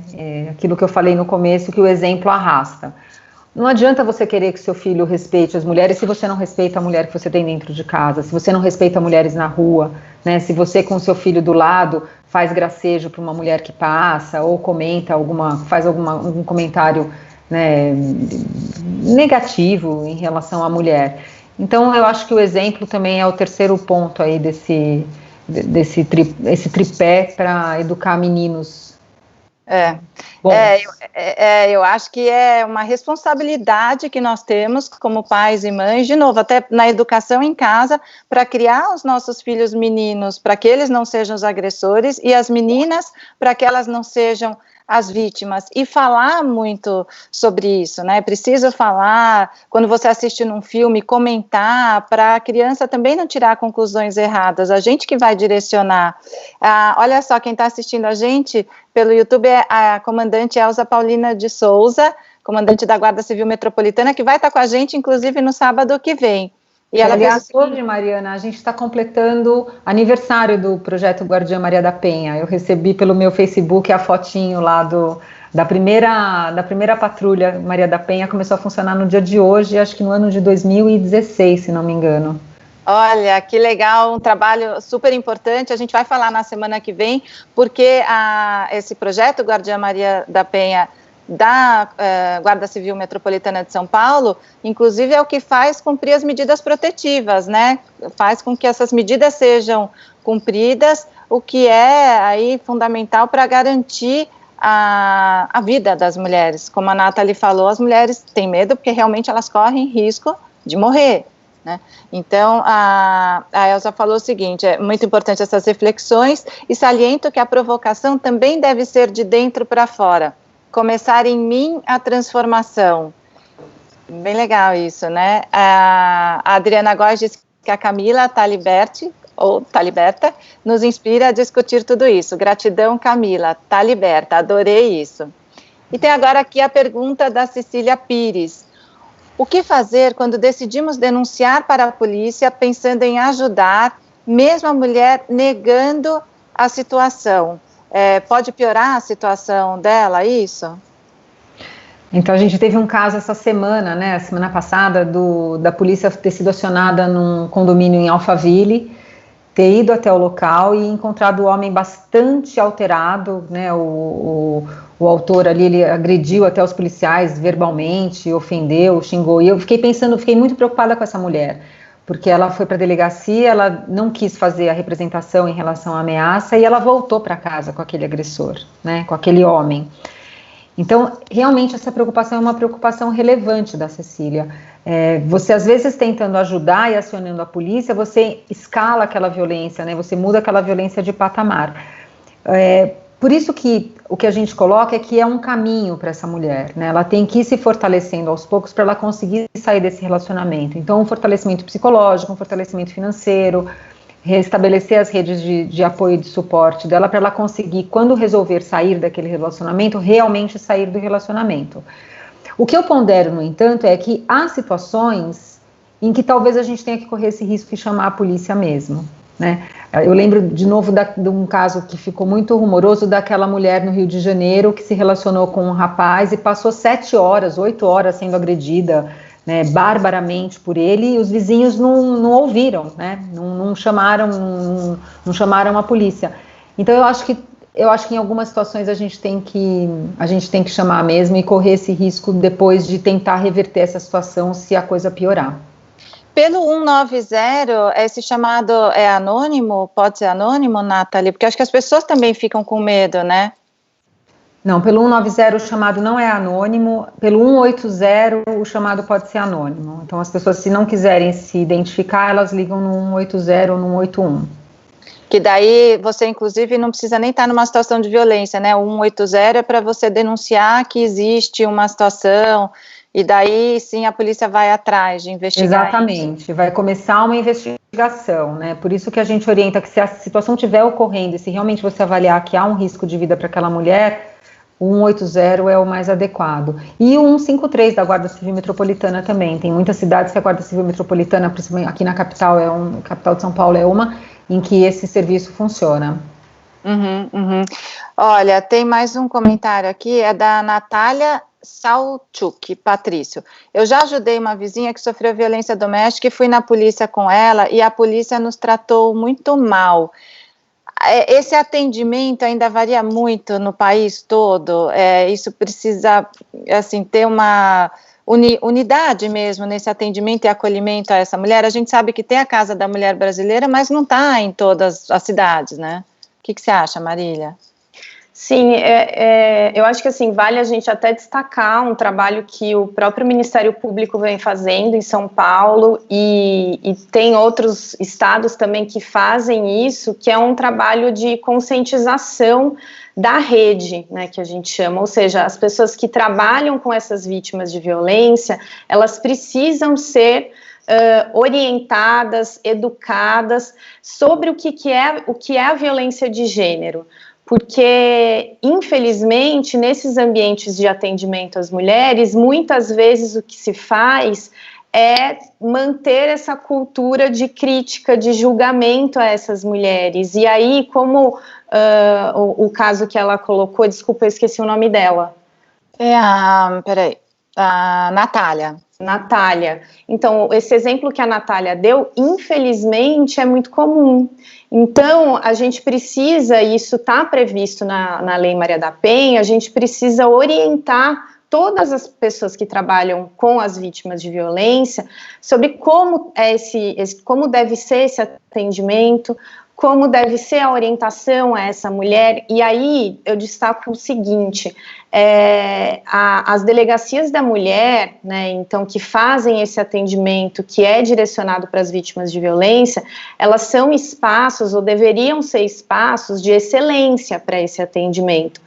Aquilo que eu falei no começo, que o exemplo arrasta. Não adianta você querer que seu filho respeite as mulheres se você não respeita a mulher que você tem dentro de casa, se você não respeita mulheres na rua, né? Se você com seu filho do lado faz gracejo para uma mulher que passa, ou faz algum comentário, né, negativo em relação à mulher. Então, eu acho que o exemplo também é o terceiro ponto aí esse tripé para educar meninos. Eu acho que é uma responsabilidade que nós temos como pais e mães, de novo, até na educação em casa, para criar os nossos filhos meninos, para que eles não sejam os agressores, e as meninas, para que elas não sejam as vítimas, e falar muito sobre isso, né? Preciso falar, quando você assiste num filme, comentar, para a criança também não tirar conclusões erradas, a gente que vai direcionar. Olha só, quem está assistindo a gente pelo YouTube é a comandante Elza Paulina de Souza, comandante da Guarda Civil Metropolitana, que vai estar com a gente, inclusive, no sábado que vem. E aliás, hoje, Mariana, a gente está completando aniversário do projeto Guardiã Maria da Penha. Eu recebi pelo meu Facebook a fotinho lá da primeira patrulha Maria da Penha. Começou a funcionar no dia de hoje, acho que no ano de 2016, se não me engano. Olha, que legal, um trabalho super importante. A gente vai falar na semana que vem, porque esse projeto Guardiã Maria da Penha da Guarda Civil Metropolitana de São Paulo, inclusive é o que faz cumprir as medidas protetivas, né? Faz com que essas medidas sejam cumpridas, o que é aí fundamental para garantir a vida das mulheres. Como a Nathalie falou, as mulheres têm medo porque realmente elas correm risco de morrer, né? Então, a Elza falou o seguinte: é muito importante essas reflexões e saliento que a provocação também deve ser de dentro para fora. Começar em mim a transformação. Bem legal isso, né? A Adriana Góes diz que a Camila Taliberti, ou Taliberta, nos inspira a discutir tudo isso. Gratidão, Camila. Taliberta, adorei isso. E tem agora aqui a pergunta da Cecília Pires. O que fazer quando decidimos denunciar para a polícia pensando em ajudar, mesmo a mulher negando a situação? Pode piorar a situação dela, isso? Então a gente teve um caso essa semana, né, semana passada, da polícia ter sido acionada num condomínio em Alphaville, ter ido até o local e encontrado o homem bastante alterado, né, o autor ali, ele agrediu até os policiais verbalmente, ofendeu, xingou, e eu fiquei muito preocupada com essa mulher, porque ela foi para a delegacia, ela não quis fazer a representação em relação à ameaça e ela voltou para casa com aquele agressor, né, com aquele homem. Então, realmente, essa preocupação é uma preocupação relevante da Cecília. Você, às vezes, tentando ajudar e acionando a polícia, você escala aquela violência, né? Você muda aquela violência de patamar. Por isso que o que a gente coloca é que é um caminho para essa mulher, né? Ela tem que ir se fortalecendo aos poucos para ela conseguir sair desse relacionamento. Então, um fortalecimento psicológico, um fortalecimento financeiro, restabelecer as redes de apoio e de suporte dela para ela conseguir, quando resolver sair daquele relacionamento, realmente sair do relacionamento. O que eu pondero, no entanto, é que há situações em que talvez a gente tenha que correr esse risco e chamar a polícia mesmo, né? Eu lembro de novo de um caso que ficou muito rumoroso daquela mulher no Rio de Janeiro que se relacionou com um rapaz e passou 7 horas, 8 horas sendo agredida, né, barbaramente por ele, e os vizinhos não ouviram, né, não chamaram a polícia. Então eu acho que em algumas situações a gente tem que chamar mesmo e correr esse risco depois de tentar reverter essa situação se a coisa piorar. Pelo 190, esse chamado é anônimo? Pode ser anônimo, Nathalie? Porque acho que as pessoas também ficam com medo, né? Não, pelo 190 o chamado não é anônimo, pelo 180 o chamado pode ser anônimo. Então as pessoas, se não quiserem se identificar, elas ligam no 180 ou no 181. Que daí você, inclusive, não precisa nem estar numa situação de violência, né? O 180 é para você denunciar que existe uma situação, e daí sim a polícia vai atrás de investigar. Exatamente, isso. Vai começar uma investigação, né? Por isso que a gente orienta que se a situação estiver ocorrendo e se realmente você avaliar que há um risco de vida para aquela mulher, o 180 é o mais adequado. E o 153 da Guarda Civil Metropolitana também. Tem muitas cidades que a Guarda Civil Metropolitana, principalmente aqui na capital, capital de São Paulo é uma, em que esse serviço funciona. Olha, tem mais um comentário aqui, é da Natália Salchuk, Patrício. Eu já ajudei uma vizinha que sofreu violência doméstica e fui na polícia com ela e a polícia nos tratou muito mal. Esse atendimento ainda varia muito no país todo, isso precisa, assim, ter uma unidade mesmo nesse atendimento e acolhimento a essa mulher. A gente sabe que tem a Casa da Mulher Brasileira, mas não está em todas as cidades, né? O que você acha, Marília? Sim, eu acho que assim, vale a gente até destacar um trabalho que o próprio Ministério Público vem fazendo em São Paulo e tem outros estados também que fazem isso, que é um trabalho de conscientização da rede, né, que a gente chama, ou seja, as pessoas que trabalham com essas vítimas de violência, elas precisam ser orientadas, educadas sobre o que é a violência de gênero. Porque, infelizmente, nesses ambientes de atendimento às mulheres, muitas vezes o que se faz é manter essa cultura de crítica, de julgamento a essas mulheres. E aí, como o caso que ela colocou, desculpa, eu esqueci o nome dela. A Natália. Então, esse exemplo que a Natália deu, infelizmente, é muito comum. Então, a gente precisa, e isso está previsto na Lei Maria da Penha, a gente precisa orientar todas as pessoas que trabalham com as vítimas de violência sobre como deve ser esse atendimento, como deve ser a orientação a essa mulher. E aí eu destaco o seguinte, as delegacias da mulher, né, então, que fazem esse atendimento que é direcionado para as vítimas de violência, elas são espaços, ou deveriam ser espaços de excelência para esse atendimento,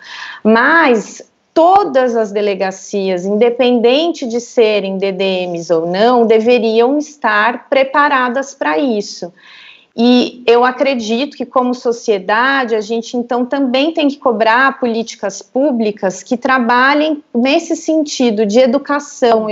mas todas as delegacias, independente de serem DDMs ou não, deveriam estar preparadas para isso. E eu acredito que, como sociedade, a gente, então, também tem que cobrar políticas públicas que trabalhem nesse sentido de educação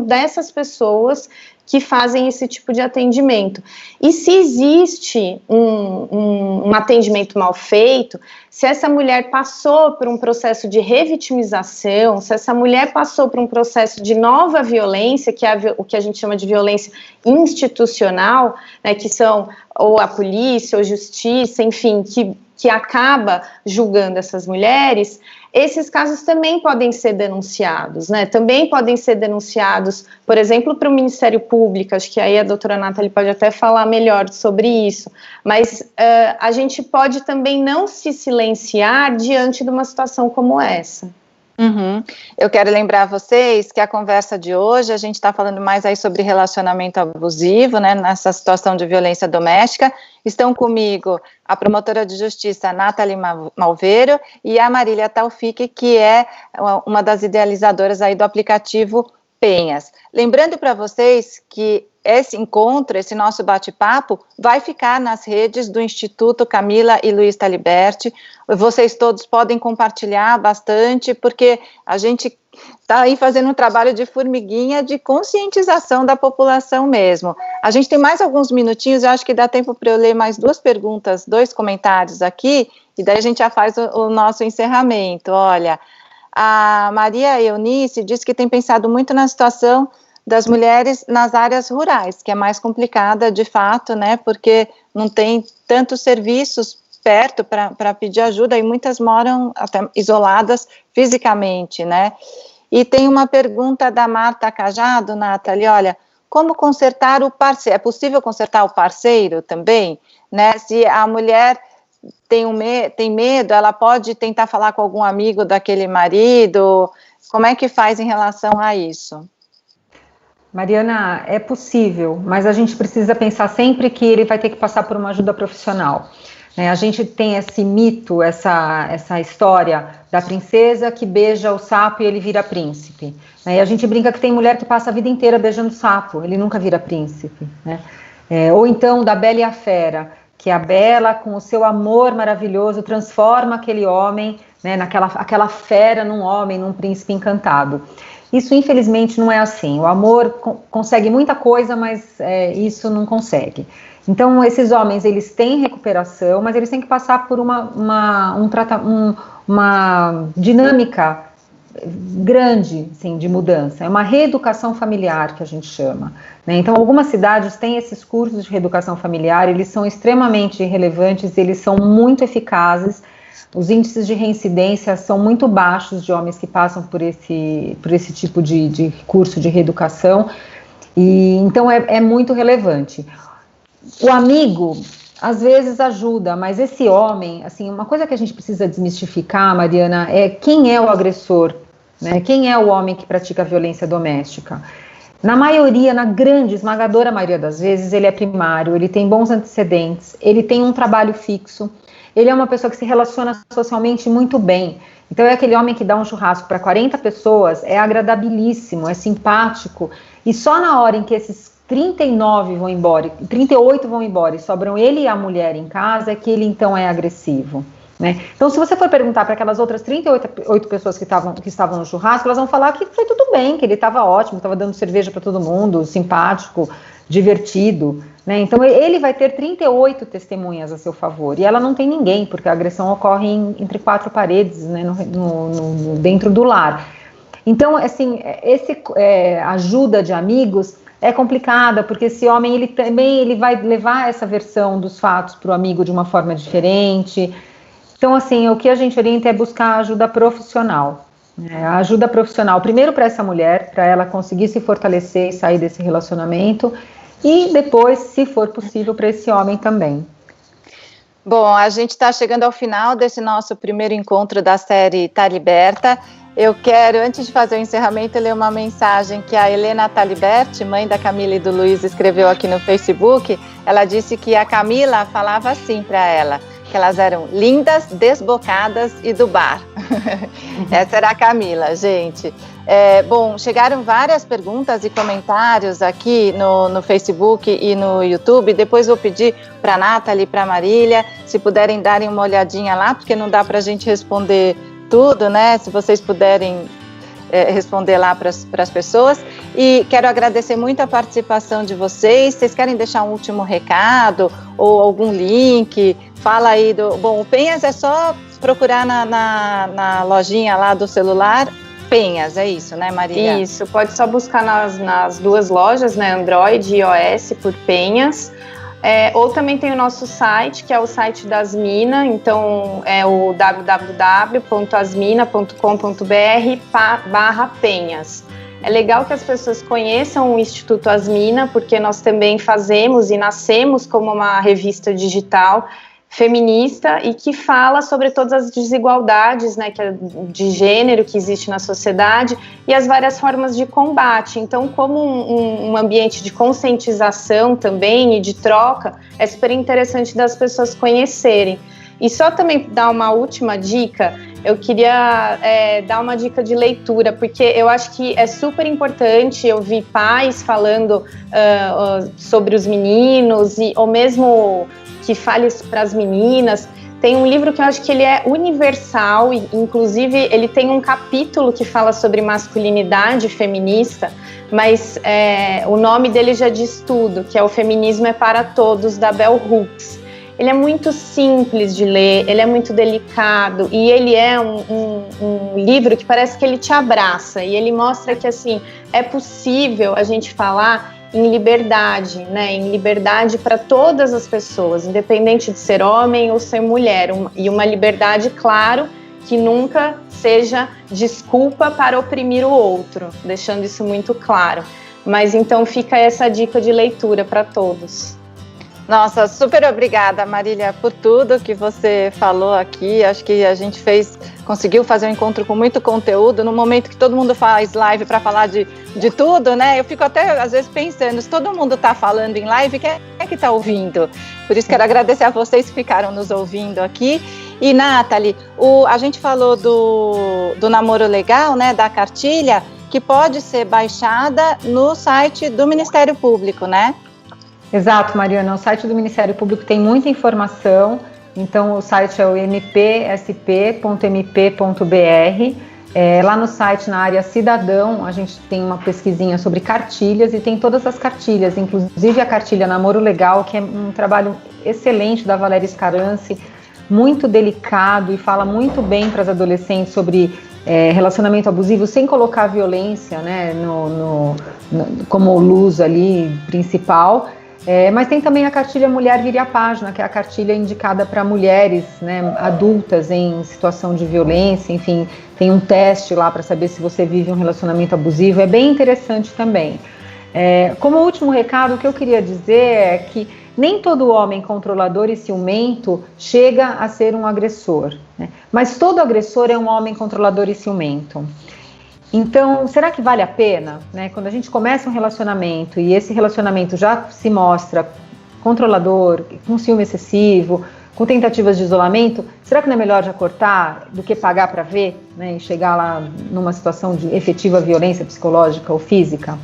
dessas pessoas que fazem esse tipo de atendimento. E se existe um atendimento mal feito, se essa mulher passou por um processo de revitimização, se essa mulher passou por um processo de nova violência, que é o que a gente chama de violência institucional, né, que são ou a polícia ou justiça, enfim, que acaba julgando essas mulheres, esses casos também podem ser denunciados, né? Também podem ser denunciados, por exemplo, para o Ministério Público, acho que aí a doutora Nathalie pode até falar melhor sobre isso, mas a gente pode também não se silenciar diante de uma situação como essa. Uhum. Eu quero lembrar vocês que a conversa de hoje, a gente está falando mais aí sobre relacionamento abusivo, né, nessa situação de violência doméstica. Estão comigo a promotora de justiça Nathalie Malveiro e a Marília Taufik, que é uma das idealizadoras aí do aplicativo Penhas. Lembrando para vocês que esse encontro, esse nosso bate-papo, vai ficar nas redes do Instituto Camila e Luiz Taliberti. Vocês todos podem compartilhar bastante, porque a gente está aí fazendo um trabalho de formiguinha de conscientização da população mesmo. A gente tem mais alguns minutinhos, eu acho que dá tempo para eu ler mais 2 perguntas, 2 comentários aqui, e daí a gente já faz o nosso encerramento. Olha, a Maria Eunice diz que tem pensado muito na situação das mulheres nas áreas rurais, que é mais complicada de fato, né, porque não tem tantos serviços perto para pedir ajuda e muitas moram até isoladas fisicamente, né. E tem uma pergunta da Marta Cajado, Nathalie, olha, como consertar o parceiro? É possível consertar o parceiro também, né, se a mulher tem medo, ela pode tentar falar com algum amigo daquele marido, como é que faz em relação a isso? Mariana, é possível, mas a gente precisa pensar sempre que ele vai ter que passar por uma ajuda profissional. A gente tem esse mito, essa história da princesa que beija o sapo e ele vira príncipe. E a gente brinca que tem mulher que passa a vida inteira beijando sapo, ele nunca vira príncipe. Né? Ou então da Bela e a Fera, que a Bela, com o seu amor maravilhoso, transforma aquele homem, né, aquela fera num homem, num príncipe encantado. Isso, infelizmente, não é assim. O amor consegue muita coisa, mas isso não consegue. Então, esses homens, eles têm recuperação, mas eles têm que passar por uma dinâmica grande, assim, de mudança. É uma reeducação familiar, que a gente chama. Né? Então, algumas cidades têm esses cursos de reeducação familiar, eles são extremamente relevantes, eles são muito eficazes. Os índices de reincidência são muito baixos de homens que passam por esse tipo de curso de reeducação, e então é muito relevante. O amigo, às vezes, ajuda, mas esse homem, assim, uma coisa que a gente precisa desmistificar, Mariana, é quem é o agressor, né? Quem é o homem que pratica violência doméstica. Na maioria, na grande, esmagadora maioria das vezes, ele é primário, ele tem bons antecedentes, ele tem um trabalho fixo, ele é uma pessoa que se relaciona socialmente muito bem. Então é aquele homem que dá um churrasco para 40 pessoas, é agradabilíssimo, é simpático, e só na hora em que esses 39 vão embora, 38 vão embora e sobram ele e a mulher em casa, é que ele então é agressivo. Né? Então, se você for perguntar para aquelas outras 38 pessoas que estavam no churrasco, elas vão falar que foi tudo bem, que ele estava ótimo, estava dando cerveja para todo mundo, simpático, divertido. Né? Então, ele vai ter 38 testemunhas a seu favor, e ela não tem ninguém, porque a agressão ocorre entre 4 paredes, né, dentro do lar. Então, assim, ajuda de amigos é complicada, porque esse homem ele vai levar essa versão dos fatos para o amigo de uma forma diferente. Então, assim, o que a gente orienta é buscar ajuda profissional. A ajuda profissional, primeiro para essa mulher, para ela conseguir se fortalecer e sair desse relacionamento, e depois, se for possível, para esse homem também. Bom, a gente está chegando ao final desse nosso primeiro encontro da série Tá Liberta. Eu quero, antes de fazer o encerramento, ler uma mensagem que a Helena Taliberti, mãe da Camila e do Luiz, escreveu aqui no Facebook. Ela disse que a Camila falava assim para ela, que elas eram lindas, desbocadas e do bar. Essa era a Camila, gente. Bom, chegaram várias perguntas e comentários aqui no Facebook e no YouTube. Depois vou pedir para a Nathalie e para a Marília, se puderem darem uma olhadinha lá, porque não dá para a gente responder tudo, né? Se vocês puderem responder lá para as pessoas. E quero agradecer muito a participação de vocês. Vocês querem deixar um último recado ou algum link? Fala aí Bom, o Penhas é só procurar na lojinha lá do celular. Penhas, é isso, né, Marília? Isso, pode só buscar nas duas lojas, né, Android e iOS por Penhas. Ou também tem o nosso site, que é o site da Asmina, então é o www.asmina.com.br/Penhas. É legal que as pessoas conheçam o Instituto Asmina, porque nós também fazemos e nascemos como uma revista digital feminista e que fala sobre todas as desigualdades, né, de gênero que existe na sociedade e as várias formas de combate. Então, como um ambiente de conscientização também e de troca, é super interessante das pessoas conhecerem. E só também dar uma última dica, eu queria dar uma dica de leitura, porque eu acho que é super importante. Eu vi pais falando sobre os meninos, ou mesmo que fale para as meninas. Tem um livro que eu acho que ele é universal, e inclusive ele tem um capítulo que fala sobre masculinidade feminista, mas o nome dele já diz tudo, que é O Feminismo é para Todos, da Bell Hooks. Ele é muito simples de ler, ele é muito delicado, e ele é um livro que parece que ele te abraça, e ele mostra que, assim, é possível a gente falar em liberdade, né? Em liberdade para todas as pessoas, independente de ser homem ou ser mulher, e uma liberdade, claro, que nunca seja desculpa para oprimir o outro, deixando isso muito claro. Mas então fica essa dica de leitura para todos. Nossa, super obrigada, Marília, por tudo que você falou aqui. Acho que a gente conseguiu fazer um encontro com muito conteúdo, no momento que todo mundo faz live para falar de tudo, né? Eu fico até, às vezes, pensando, se todo mundo está falando em live, quem é que está ouvindo? Por isso, quero agradecer a vocês que ficaram nos ouvindo aqui. E, Nathalie, a gente falou do namoro legal, né, da cartilha, que pode ser baixada no site do Ministério Público, né? Exato, Mariana, o site do Ministério Público tem muita informação, então o site é o mpsp.mp.br. Lá no site, na área cidadão, a gente tem uma pesquisinha sobre cartilhas e tem todas as cartilhas, inclusive a cartilha Namoro Legal, que é um trabalho excelente da Valéria Scaranci, muito delicado e fala muito bem para as adolescentes sobre relacionamento abusivo, sem colocar a violência, né, como luz ali principal. Mas tem também a cartilha Mulher Vire a Página, que é a cartilha indicada para mulheres, né, adultas em situação de violência. Enfim, tem um teste lá para saber se você vive um relacionamento abusivo, é bem interessante também. Como último recado, o que eu queria dizer é que nem todo homem controlador e ciumento chega a ser um agressor, né? Mas todo agressor é um homem controlador e ciumento. Então, será que vale a pena, né? Quando a gente começa um relacionamento e esse relacionamento já se mostra controlador, com ciúme excessivo, com tentativas de isolamento, será que não é melhor já cortar do que pagar para ver, né? E chegar lá numa situação de efetiva violência psicológica ou física?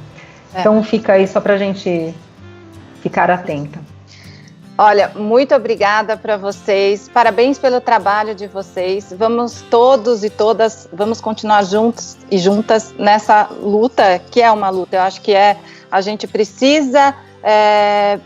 Então, fica aí só para a gente ficar atenta. Olha, muito obrigada para vocês, parabéns pelo trabalho de vocês. Vamos todos e todas, vamos continuar juntos e juntas nessa luta, que é uma luta. Eu acho que a gente precisa,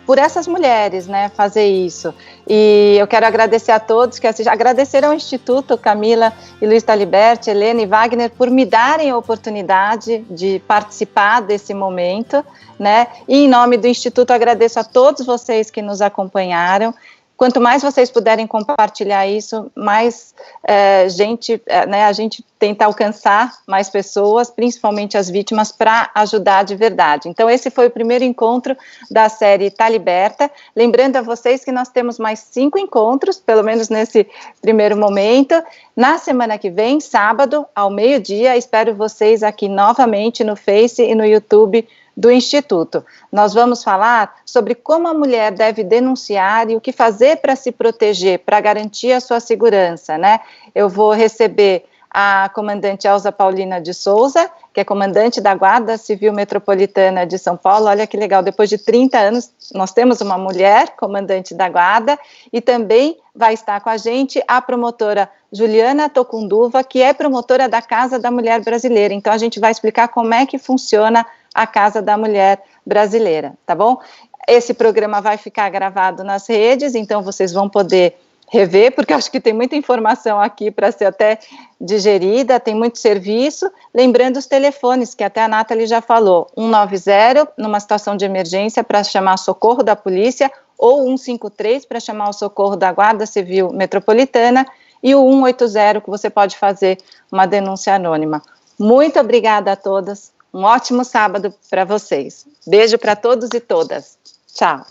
por essas mulheres, né, fazer isso. E eu quero agradecer a todos que assistem, agradecer ao Instituto, Camila e Luiz Taliberti, Helena e Wagner, por me darem a oportunidade de participar desse momento, né? E em nome do Instituto, agradeço a todos vocês que nos acompanharam. Quanto mais vocês puderem compartilhar isso, mais né, a gente tenta alcançar mais pessoas, principalmente as vítimas, para ajudar de verdade. Então, esse foi o primeiro encontro da série Tá Liberta. Lembrando a vocês que nós temos mais 5 encontros, pelo menos nesse primeiro momento. Na semana que vem, sábado, ao meio-dia, espero vocês aqui novamente no Face e no YouTube do Instituto. Nós vamos falar sobre como a mulher deve denunciar e o que fazer para se proteger, para garantir a sua segurança, né? Eu vou receber a comandante Elza Paulina de Souza, que que é comandante da Guarda Civil Metropolitana de São Paulo. Olha que legal, depois de 30 anos, nós temos uma mulher comandante da Guarda, e também vai estar com a gente a promotora Juliana Tocunduva, que é promotora da Casa da Mulher Brasileira. Então, a gente vai explicar como é que funciona a Casa da Mulher Brasileira, tá bom? Esse programa vai ficar gravado nas redes, então vocês vão poder rever, porque acho que tem muita informação aqui para ser até digerida, tem muito serviço. Lembrando os telefones, que até a Nathalie já falou, 190 numa situação de emergência para chamar socorro da polícia, ou 153 para chamar o socorro da Guarda Civil Metropolitana, e o 180 que você pode fazer uma denúncia anônima. Muito obrigada a todas, um ótimo sábado para vocês. Beijo para todos e todas. Tchau.